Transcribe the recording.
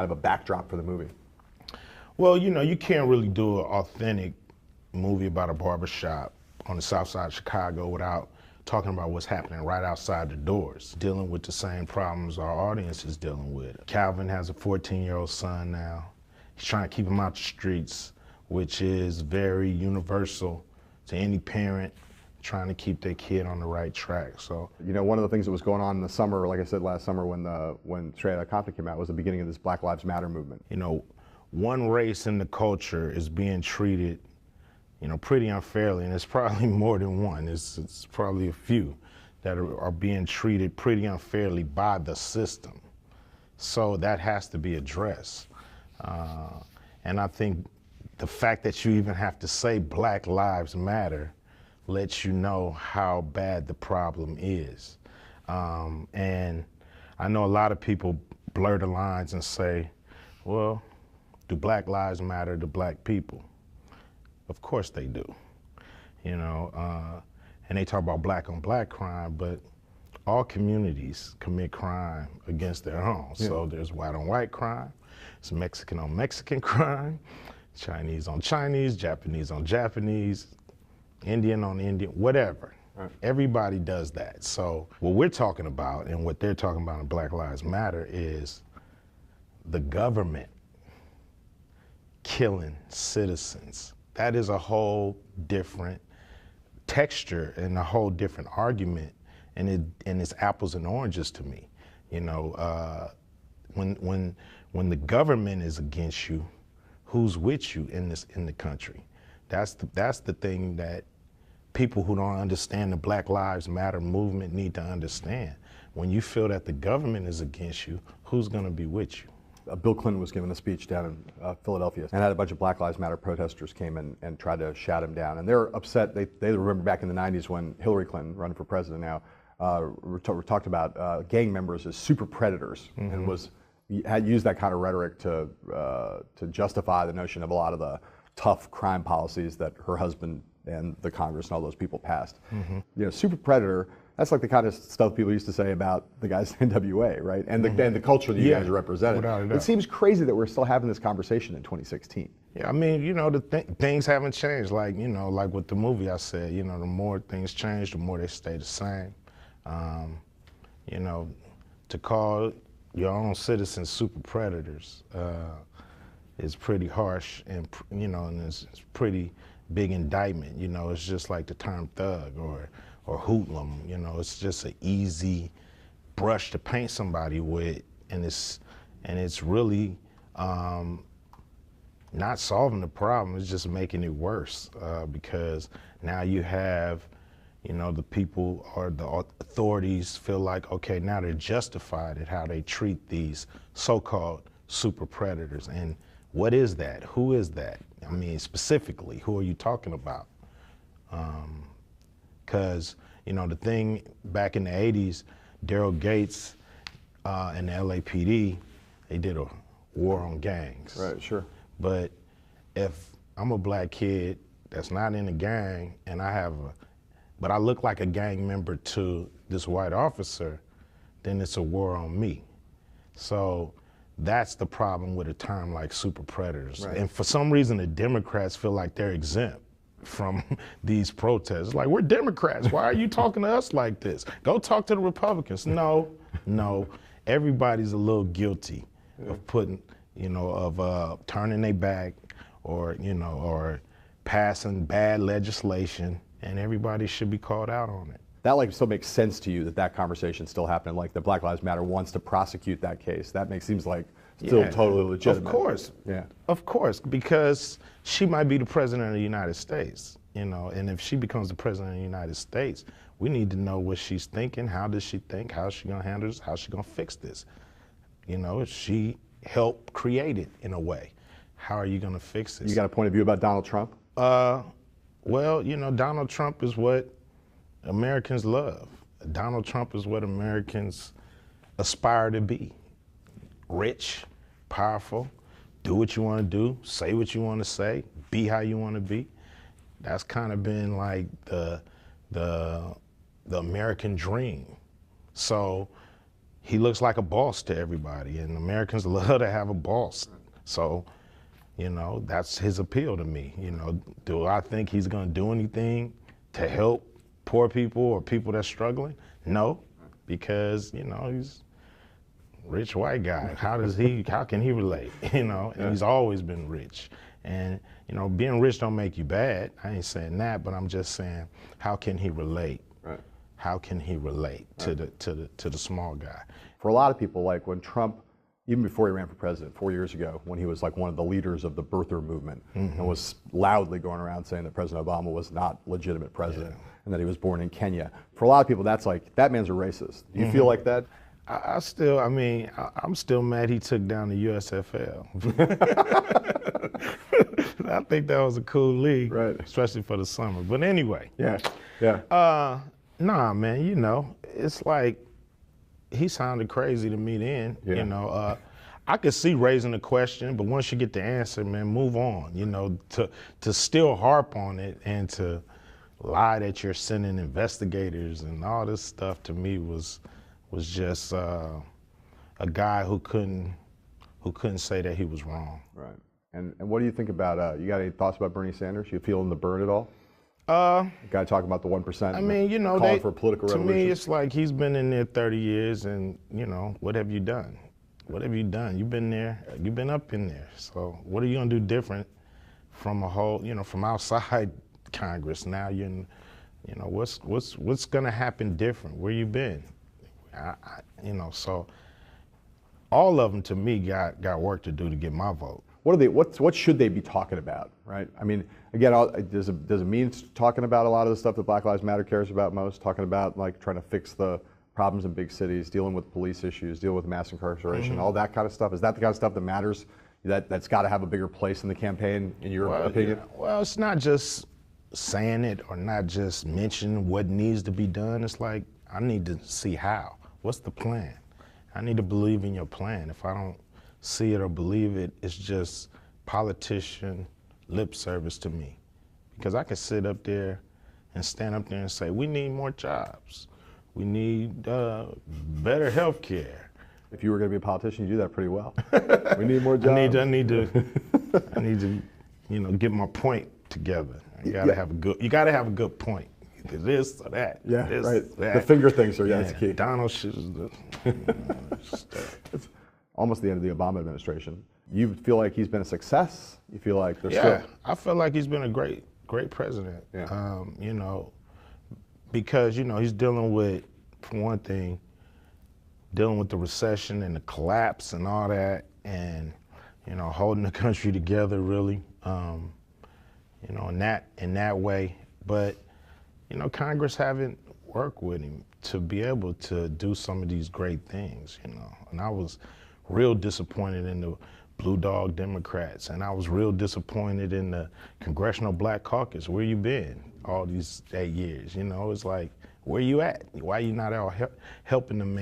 Kind of a backdrop for the movie. Well, you can't really do an authentic movie about a barbershop on the south side of Chicago without talking about what's happening right outside the doors, dealing with the same problems our audience is dealing with. Calvin has a 14-year-old son now. He's trying to keep him out the streets, which is very universal to any parent trying to keep their kid on the right track. So, one of the things that was going on in the summer, like I said last summer when Straight Outta Compton came out, was the beginning of this Black Lives Matter movement. One race in the culture is being treated, pretty unfairly, and it's probably more than one. It's probably a few that are being treated pretty unfairly by the system. So that has to be addressed. And I think the fact that you even have to say Black Lives Matter lets you know how bad the problem is. And I know a lot of people blur the lines and say, well, do Black lives matter to Black people? Of course they do. And they talk about black on black crime, but all communities commit crime against their own. Yeah. So there's white on white crime, it's Mexican on Mexican crime, Chinese on Chinese, Japanese on Japanese, Indian on Indian, whatever. Right. Everybody does that. So what we're talking about and what they're talking about in Black Lives Matter is the government killing citizens. That is a whole different texture and a whole different argument, and it's apples and oranges to me. When the government is against you, who's with you in the country? That's the thing that people who don't understand the Black Lives Matter movement need to understand. When you feel that the government is against you, who's going to be with you? Bill Clinton was giving a speech down in Philadelphia and had a bunch of Black Lives Matter protesters came and tried to shout him down. And they're upset. They remember back in the 90s when Hillary Clinton, running for president now, talked about gang members as super predators, mm-hmm. and had used that kind of rhetoric to justify the notion of a lot of the tough crime policies that her husband and the Congress and all those people passed. Mm-hmm. Super predator, that's like the kind of stuff people used to say about the guys in NWA, right? And the culture that you guys represented. It seems crazy that we're still having this conversation in 2016. Yeah, I mean, things haven't changed. Like with the movie I said, the more things change, the more they stay the same. To call your own citizens super predators is pretty harsh, and it's pretty big indictment. It's just like the term thug or hoodlum. It's just an easy brush to paint somebody with, and it's really not solving the problem. It's just making it worse because now you have, the people or the authorities feel like, okay, now they're justified at how they treat these so-called super predators. And what is that? Who is that? I mean, specifically, who are you talking about? Because, the thing back in the 80s, Daryl Gates and the LAPD, they did a war on gangs. Right, sure. But if I'm a Black kid that's not in a gang and but I look like a gang member to this white officer, then it's a war on me. So that's the problem with a term like super predators. Right. And for some reason, the Democrats feel like they're exempt from these protests. Like, we're Democrats. Why are you talking to us like this? Go talk to the Republicans. No. Everybody's a little guilty of putting, of turning their back or passing bad legislation, and everybody should be called out on it. That still makes sense to you that conversation still happened. Like the Black Lives Matter wants to prosecute that case. That seems like still totally legitimate. Of course. Yeah. Of course, because she might be the president of the United States, and if she becomes the president of the United States, we need to know what she's thinking. How does she think? How's she gonna handle this? How's she gonna fix this? She helped create it in a way. How are you gonna fix this? You got a point of view about Donald Trump? Well, Donald Trump is what Americans love. Donald Trump is what Americans aspire to be. Rich, powerful, do what you want to do, say what you want to say, be how you want to be. That's kind of been like the American dream. So he looks like a boss to everybody, and Americans love to have a boss. So, you know, that's his appeal to me. You know, do I think he's going to do anything to help poor people or people that's struggling? No, because, you know, he's a rich white guy. How can he relate? You know, and he's always been rich. And, you know, being rich don't make you bad. I ain't saying that, but I'm just saying, how can he relate? Right. How can he relate to the small guy? For a lot of people, like when Trump, even before he ran for president 4 years ago, when he was like one of the leaders of the birther movement and was loudly going around saying that President Obama was not legitimate president and that he was born in Kenya. For a lot of people, that's like, that man's a racist. Do you feel like that? I'm still mad he took down the USFL. I think that was a cool league, right, especially for the summer. But anyway. Nah, man, you know, it's like, he sounded crazy to me then, you know. I could see raising the question, but once you get the answer, man, move on. You know, to still harp on it and to lie that you're sending investigators and all this stuff, to me was just a guy who couldn't say that he was wrong. Right. And what do you think about, you got any thoughts about Bernie Sanders? You feeling the burn at all? Guy talking about the 1%. I mean, you know, calling for a political revolution. To me, it's like he's been in there 30 years, and you know, what have you done? What have you done? You've been there. You've been up in there. So what are you gonna do different from a whole, you know, from outside Congress? Now you're in, you know, what's gonna happen different? Where you been? You know, so all of them to me got work to do to get my vote. What should they be talking about, right? I mean, again, does it mean talking about a lot of the stuff that Black Lives Matter cares about most? Talking about like trying to fix the problems in big cities, dealing with police issues, dealing with mass incarceration, all that kind of stuff. Is that the kind of stuff that matters? That's got to have a bigger place in the campaign, in your opinion? Yeah. Well, it's not just saying it or not just mentioning what needs to be done. It's like, I need to see how. What's the plan? I need to believe in your plan. If I don't see it or believe it, it's just politician lip service to me. Because I can sit up there and stand up there and say, we need more jobs. We need better health care. If you were going to be a politician, you do that pretty well. We need more jobs. I need to, you know, get my point together. You gotta have a good point. Either this or that. Yeah, this, right. That. The finger things are that's the key. Donald should. It's almost the end of the Obama administration. You feel like he's been a success? You feel like there's still? I feel like he's been a great president. Yeah. You know, because you know he's dealing with, for one thing, dealing with the recession and the collapse and all that, and you know, holding the country together really. You know, in that way, but you know, Congress haven't worked with him to be able to do some of these great things. You know, and I was real disappointed in the Blue Dog Democrats, and I was real disappointed in the Congressional Black Caucus. Where you been all these 8 years? You know, it's like, where you at? Why you not out helping the man?